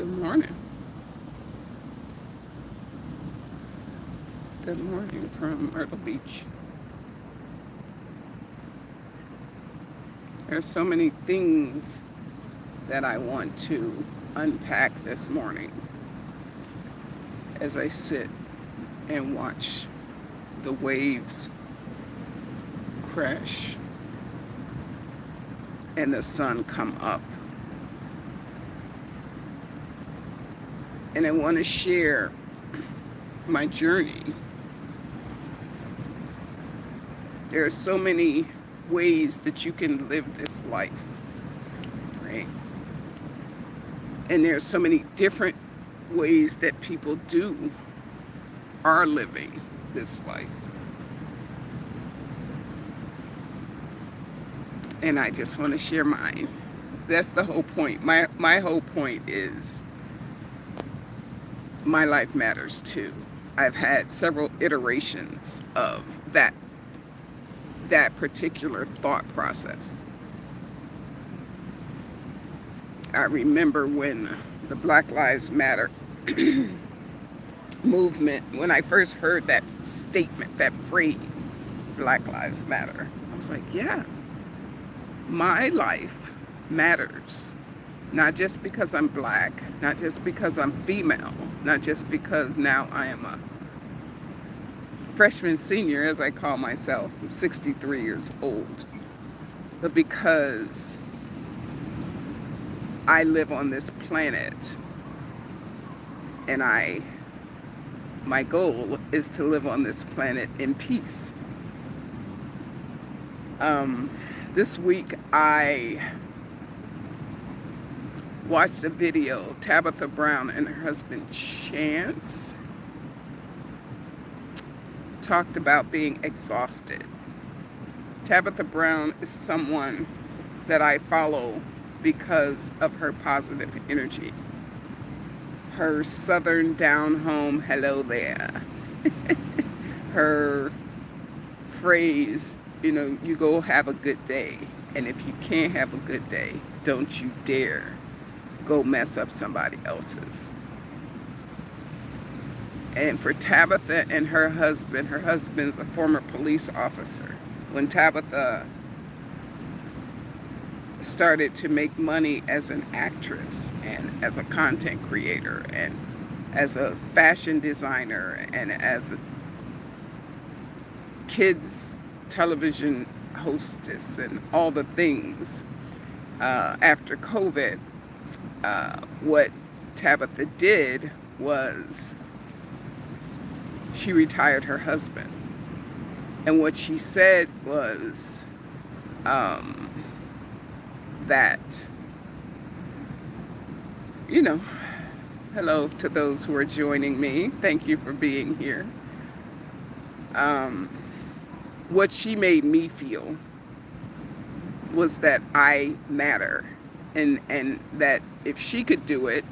Good morning. Good morning from Myrtle Beach. There's so many things that I want to unpack this morning as I sit and watch the waves crash and the sun come up. And I want to share my journey. There are so many ways that you can live this life, right? And there are so many different ways that people are living this life. And I just want to share mine. That's the whole point. My whole point is my life matters too. I've had several iterations of that particular thought process. I remember when the Black Lives Matter movement, when I first heard that statement, that phrase, Black Lives Matter, I was like, yeah, my life matters. Not just because I'm black, not just because I'm female, not just because now I am a freshman senior, as I call myself. I'm 63 years old. But because I live on this planet and my goal is to live on this planet in peace. This week I watched a video. Tabitha Brown and her husband Chance talked about being exhausted. Tabitha Brown is someone that I follow because of her positive energy. Her southern down home, hello there. Her phrase, you go have a good day. And if you can't have a good day, don't you dare go mess up somebody else's. And for Tabitha and her husband's a former police officer. When Tabitha started to make money as an actress and as a content creator and as a fashion designer and as a kids television hostess and all the things, after COVID, what Tabitha did was she retired her husband. And what she said was that, hello to those who are joining me. Thank you for being here. What she made me feel was that I matter. And that if she could do it,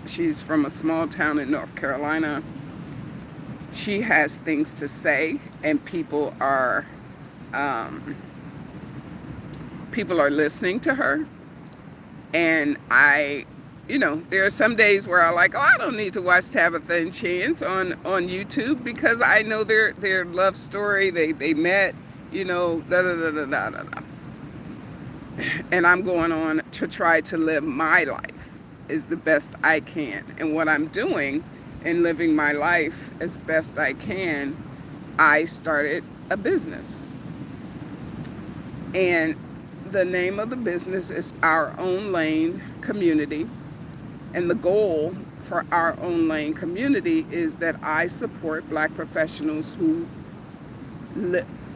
she's from a small town in North Carolina, she has things to say, and people are listening to her. And there are some days where I like, I don't need to watch Tabitha and Chance on YouTube because I know their love story. They met, da da da da da da da. And I'm going on to try to live my life as the best I can. And what I'm doing in living my life as best I can, I started a business. And the name of the business is Our Own Lane Community. And the goal for Our Own Lane Community is that I support black professionals who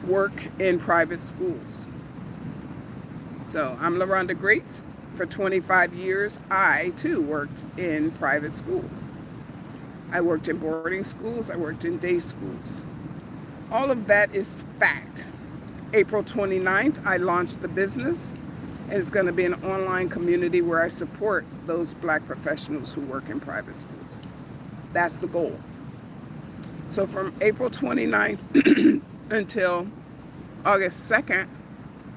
work in private schools. So I'm LaRonda Greats. For 25 years, I too worked in private schools. I worked in boarding schools, I worked in day schools. All of that is fact. April 29th, I launched the business. And it's going to be an online community where I support those black professionals who work in private schools. That's the goal. So from April 29th until August 2nd,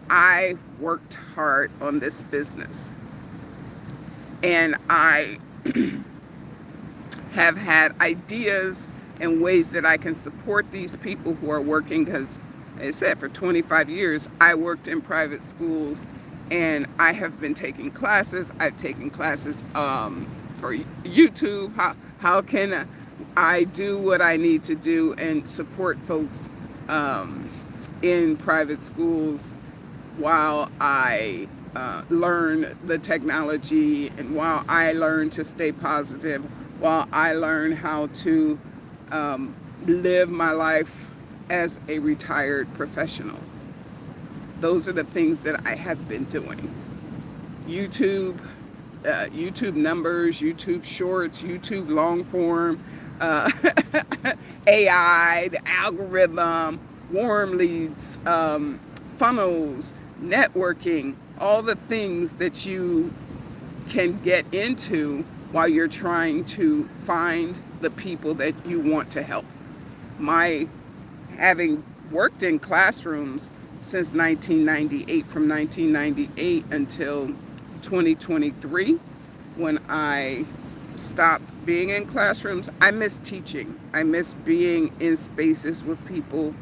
I worked hard on this business. And I have had ideas and ways that I can support these people who are working, because, as I said, for 25 years, I worked in private schools, and I have been taking classes. I've taken classes for YouTube. How can I do what I need to do and support folks in private schools while I learn the technology, and while I learn to stay positive, while I learn how to live my life as a retired professional. Those are the things that I have been doing. YouTube, YouTube numbers, YouTube shorts, YouTube long form, AI, the algorithm, warm leads, funnels, networking, all the things that you can get into while you're trying to find the people that you want to help. My having worked in classrooms since 1998, from 1998 until 2023, when I stopped being in classrooms, I miss teaching. I miss being in spaces with people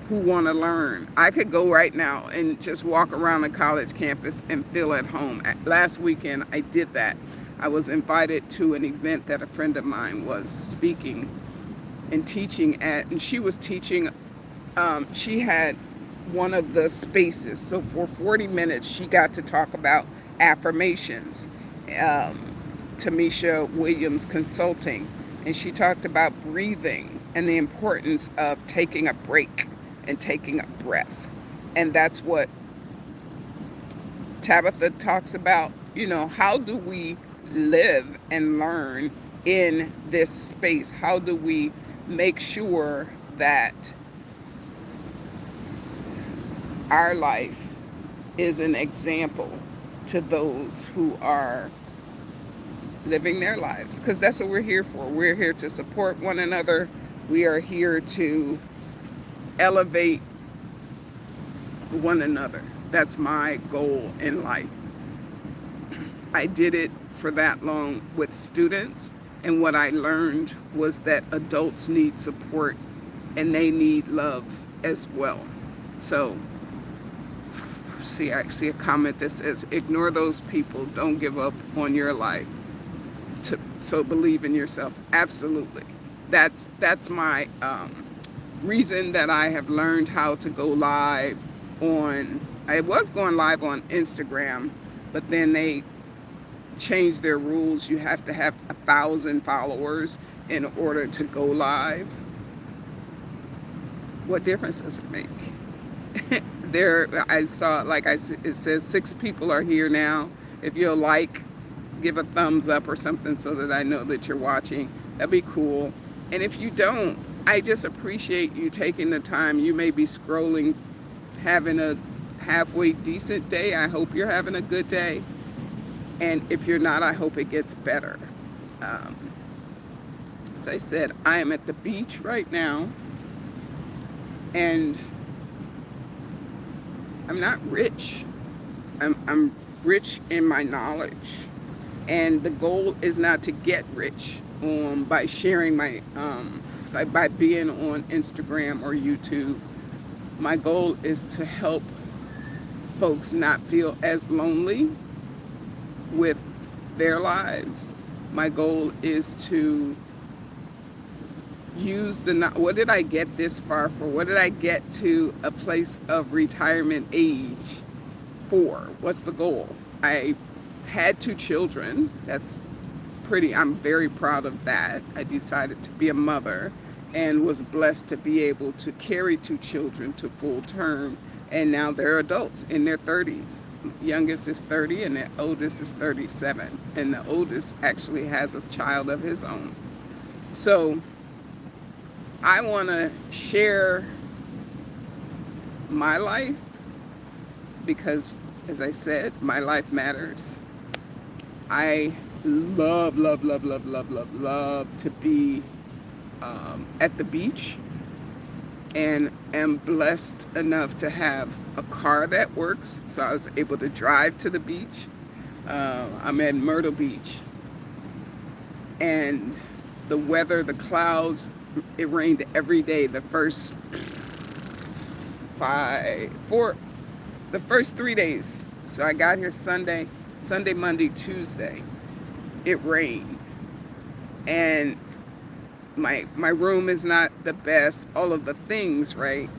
who want to learn. I could go right now and just walk around the college campus and feel at home. Last weekend, I did that. I was invited to an event that a friend of mine was speaking and teaching at, and she was teaching, she had one of the spaces. So for 40 minutes, she got to talk about affirmations. Tamisha Williams Consulting, and she talked about breathing and the importance of taking a break and taking a breath. And that's what Tabitha talks about. How do we live and learn in this space? How do we make sure that our life is an example to those who are living their lives? Because that's what we're here for. We're here to support one another. We are here to elevate one another. That's my goal in life. I did it for that long with students, and what I learned was that adults need support and they need love as well. So, I see a comment that says, ignore those people, don't give up on your life. So believe in yourself. Absolutely. That's my reason that I have learned how to go live on, I was going live on Instagram, but then they changed their rules. You have to have 1,000 followers in order to go live. What difference does it make? I saw, it says 6 people are here now. If you'll give a thumbs up or something so that I know that you're watching, that'd be cool. And if you don't, I just appreciate you taking the time. You may be scrolling, having a halfway decent day. I hope you're having a good day. And if you're not, I hope it gets better. As I said, I am at the beach right now, and I'm not rich. I'm rich in my knowledge. And the goal is not to get rich by sharing my, by being on Instagram or YouTube. My goal is to help folks not feel as lonely with their lives. My goal is to use what did I get this far for? What did I get to a place of retirement age for? What's the goal? I had 2 children. I'm very proud of that. I decided to be a mother and was blessed to be able to carry 2 children to full term. And now they're adults in their 30s. Youngest is 30 and the oldest is 37. And the oldest actually has a child of his own. So I want to share my life because, as I said, my life matters. I love to be at the beach, and am blessed enough to have a car that works, so I was able to drive to the beach. I'm at Myrtle Beach, and the weather, the clouds, it rained every day the first the first 3 days. So I got here Sunday, Monday, Tuesday. It rained, and my room is not the best. All of the things, right?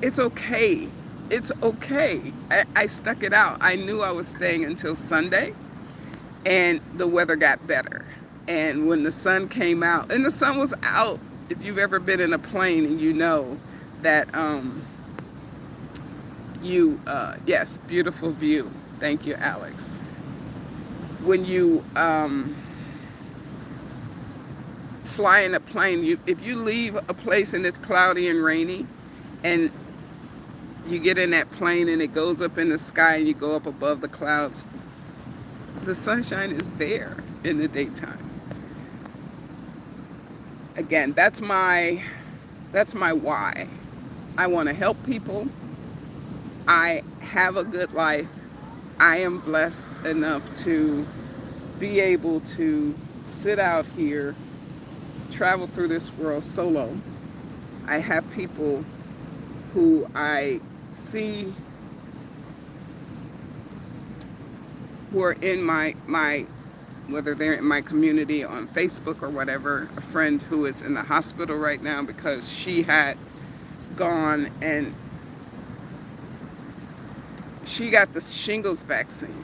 It's okay. It's okay. I stuck it out. I knew I was staying until Sunday, and the weather got better. And when the sun came out, and the sun was out, if you've ever been in a plane and you know that, yes, beautiful view. Thank you, Alex. When you fly in a plane, if you leave a place and it's cloudy and rainy, and you get in that plane and it goes up in the sky and you go up above the clouds, the sunshine is there in the daytime. Again, that's my why. I want to help people. I have a good life. I am blessed enough to be able to sit out here, travel through this world solo. I have people who I see who are in my whether they're in my community on Facebook or whatever. A friend who is in the hospital right now because she had gone and she got the shingles vaccine,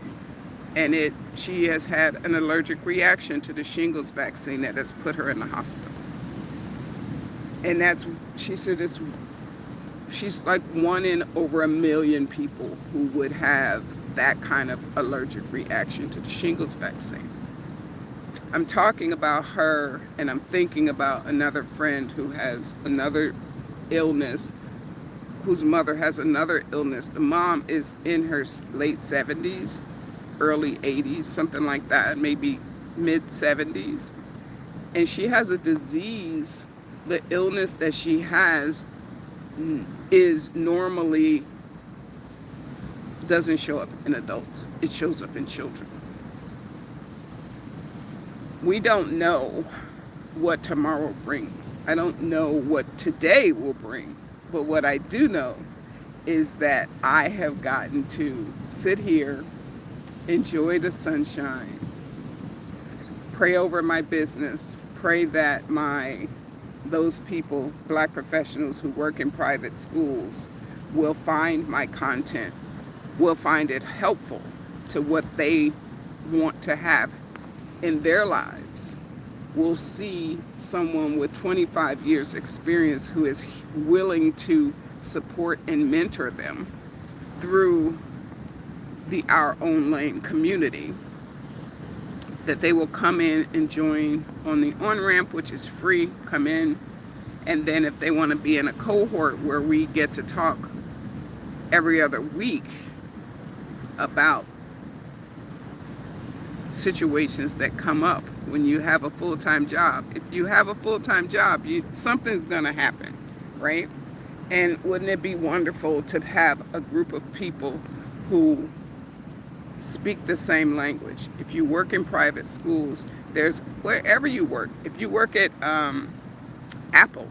and she has had an allergic reaction to the shingles vaccine that has put her in the hospital. And she said she's like one in over 1 million people who would have that kind of allergic reaction to the shingles vaccine. I'm talking about her, and I'm thinking about another friend who has another illness, whose mother has another illness. The mom is in her late 70s, early 80s, something like that, maybe mid 70s. And she has a disease. The illness that she has is normally doesn't show up in adults. It shows up in children. We don't know what tomorrow brings. I don't know what today will bring. But what I do know is that I have gotten to sit here, enjoy the sunshine, pray over my business, pray that those people, Black professionals who work in private schools, will find my content, will find it helpful to what they want to have in their lives. We'll see someone with 25 years experience who is willing to support and mentor them through the Our Own Lane community, that they will come in and join on the on-ramp, which is free, come in. And then if they want to be in a cohort where we get to talk every other week about situations that come up when you have a full-time job. If you have a full-time job, something's going to happen, right? And wouldn't it be wonderful to have a group of people who speak the same language? If you work in private schools, there's wherever you work. If you work at Apple,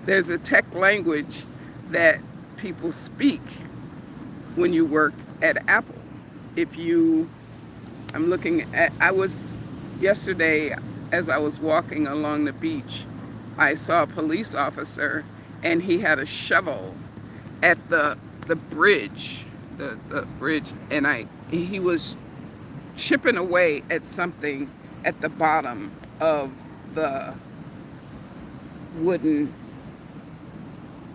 there's a tech language that people speak when you work at Apple. Yesterday, as I was walking along the beach, I saw a police officer, and he had a shovel at the bridge, the bridge, and he was chipping away at something at the bottom of the wooden,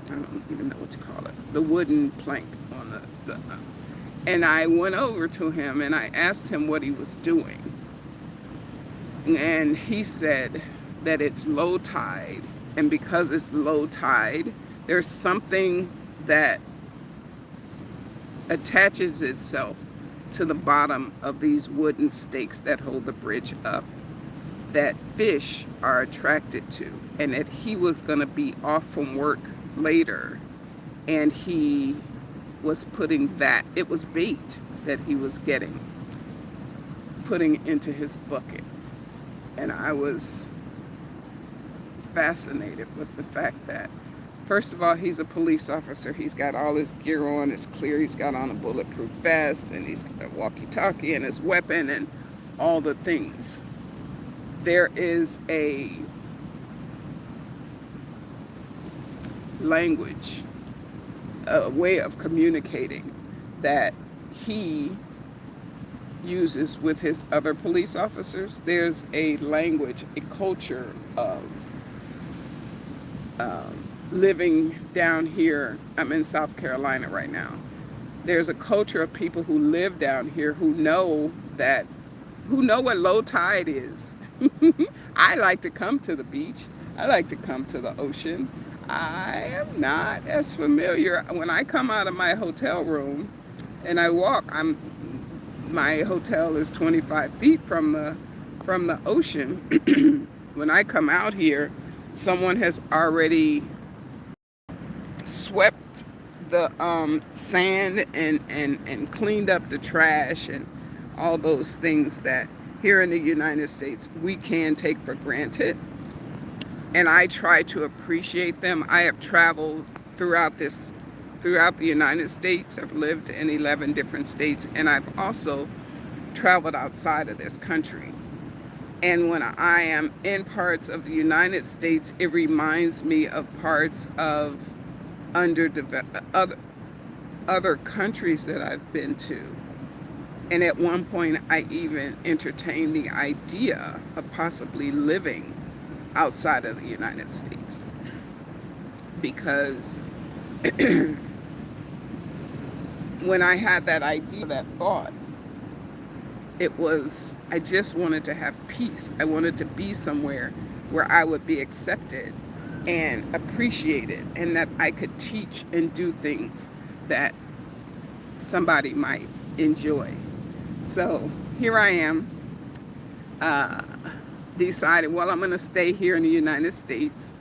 I don't even know what to call it, the wooden plank on the and I went over to him and I asked him what he was doing. And he said that it's low tide, and because it's low tide, there's something that attaches itself to the bottom of these wooden stakes that hold the bridge up that fish are attracted to, and that he was going to be off from work later, and he was putting it was bait that he was putting into his bucket. And I was fascinated with the fact that, first of all, he's a police officer. He's got all his gear on. It's clear he's got on a bulletproof vest, and he's got a walkie-talkie and his weapon and all the things. There is a language, a way of communicating that he uses with his other police officers. There's a language, a culture of living down here. I'm in South Carolina right now. There's a culture of people who live down here who know what low tide is. I like to come to the beach. I like to come to the ocean. I am not as familiar. When I come out of my hotel room and I walk, my hotel is 25 feet from the ocean. When I come out here, someone has already swept the sand and cleaned up the trash and all those things that here in the United States we can take for granted. And I try to appreciate them. I have traveled throughout the United States. I've lived in 11 different states, and I've also traveled outside of this country. And when I am in parts of the United States, it reminds me of parts of other countries that I've been to. And at one point, I even entertained the idea of possibly living outside of the United States. Because when I had that idea, that thought, I just wanted to have peace. I wanted to be somewhere where I would be accepted and appreciated, and that I could teach and do things that somebody might enjoy. So here I am, decided, well, I'm going to stay here in the United States,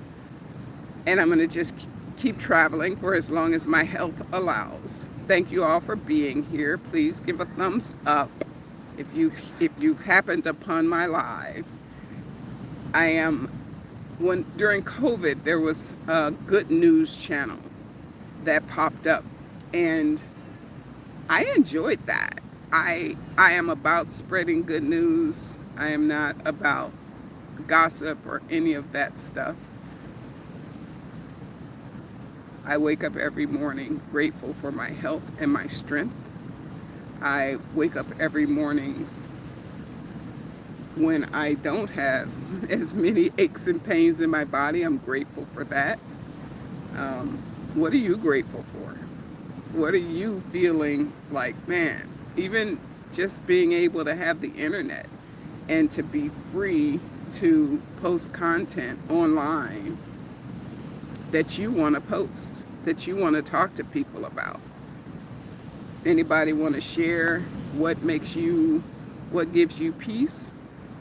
and I'm going to just keep traveling for as long as my health allows. Thank you all for being here. Please give a thumbs up if you've happened upon my live. During COVID, there was a good news channel that popped up, and I enjoyed that. I am about spreading good news. I am not about gossip or any of that stuff. I wake up every morning grateful for my health and my strength. I wake up every morning when I don't have as many aches and pains in my body. I'm grateful for that. What are you grateful for? What are you feeling like, man, even just being able to have the internet and to be free to post content online that you want to post, that you want to talk to people about? Anybody want to share what gives you peace?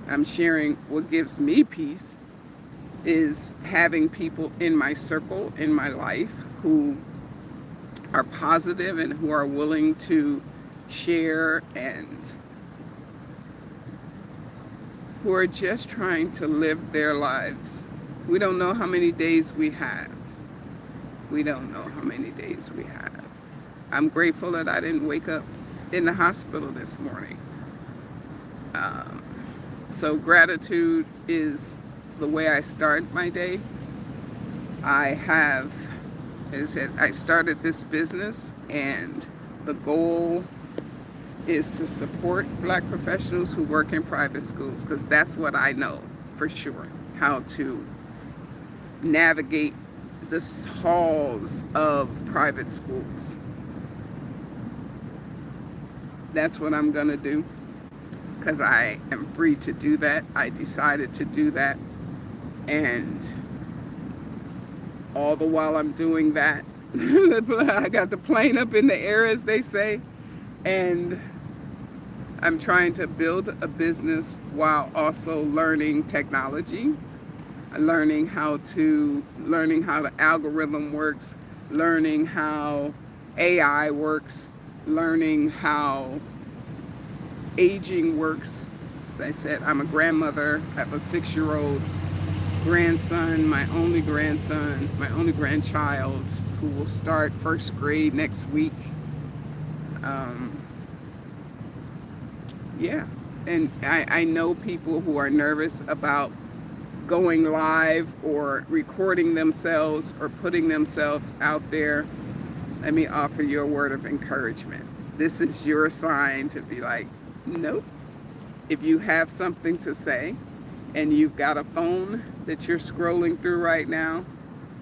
I'm sharing what gives me peace is having people in my circle, in my life, who are positive and who are willing to share and who are just trying to live their lives. We don't know how many days we have. We don't know how many days we have. I'm grateful that I didn't wake up in the hospital this morning. So gratitude is the way I start my day. As I said, I started this business, and the goal is to support Black professionals who work in private schools, because that's what I know for sure, how to navigate the halls of private schools. That's what I'm gonna do, because I am free to do that. I decided to do that, and all the while I'm doing that, I got the plane up in the air, as they say, and I'm trying to build a business while also learning technology, learning how the algorithm works, learning how AI works, learning how aging works, As I said, I'm a grandmother. I have a 6-year-old grandson, my only grandchild, who will start first grade next week. Um, yeah, and I know people who are nervous about going live or recording themselves or putting themselves out there. Let me offer you a word of encouragement. This is your sign to be like, nope. If you have something to say and you've got a phone that you're scrolling through right now,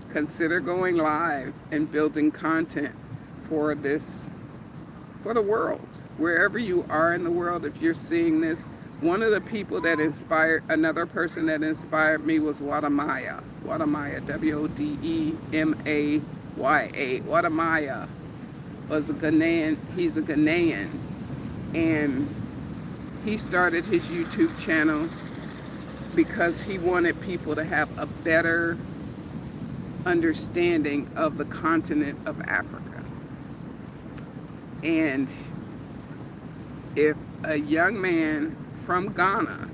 consider going live and building content for this, for the world. Wherever you are in the world, if you're seeing this, one of the people that inspired, another person that inspired me was Wadamaya. Wadamaya, Wodemaya. Wadamaya was a Ghanaian, he's a Ghanaian, and he started his YouTube channel because he wanted people to have a better understanding of the continent of Africa. And if a young man from Ghana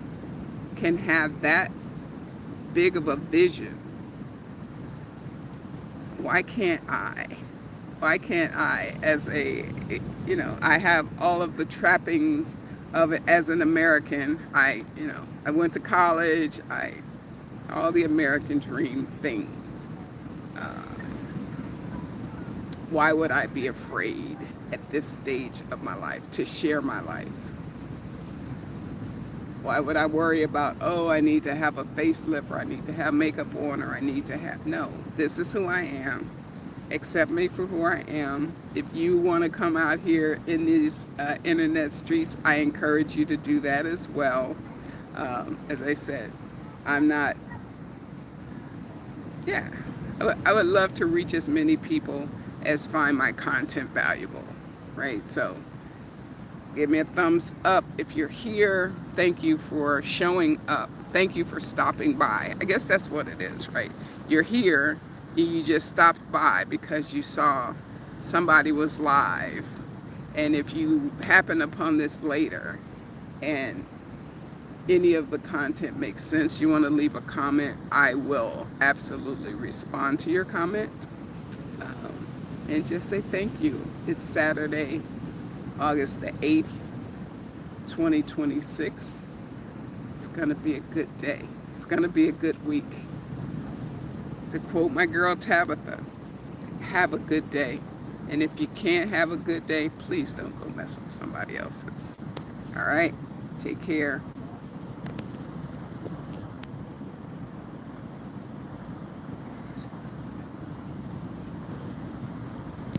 can have that big of a vision, why can't I? Why can't I, as a, I have all of the trappings of it as an American. I went to college, all the American dream things. Why would I be afraid at this stage of my life to share my life? Why would I worry about, oh, I need to have a facelift, or I need to have makeup on, or I need to have, no, this is who I am. Accept me for who I am. If you want to come out here in these internet streets, I encourage you to do that as well. As I said, I'm not, yeah, I would love to reach as many people as find my content valuable, right? So give me a thumbs up if you're here. Thank you for showing up. Thank you for stopping by. I guess that's what it is, right? You're here, you just stopped by because you saw somebody was live. And if you happen upon this later and any of the content makes sense, you want to leave a comment, I will absolutely respond to your comment. And just say thank you. It's Saturday, August the 8th, 2026. It's going to be a good day. It's going to be a good week. To quote my girl Tabitha, have a good day. And if you can't have a good day, please don't go mess up somebody else's. All right? Take care.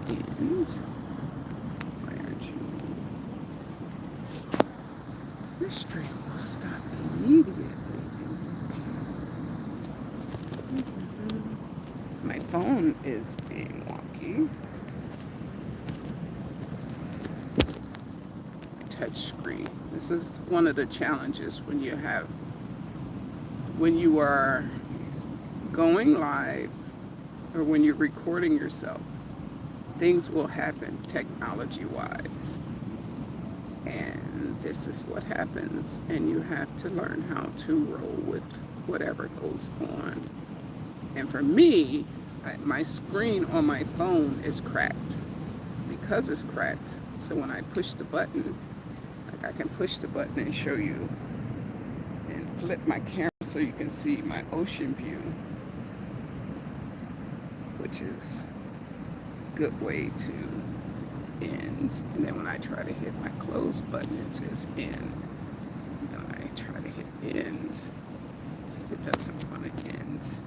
And why aren't you? Your stream will stop immediately. My phone is being wonky. Touch screen. This is one of the challenges when you are going live or when you're recording yourself. Things will happen technology-wise. And this is what happens. And you have to learn how to roll with whatever goes on. And for me, my screen on my phone is cracked. Because it's cracked, so when I push the button, like I can push the button and show you and flip my camera so you can see my ocean view, which is good way to end. And then when I try to hit my close button, it says end. And when I try to hit end, so it doesn't want to end.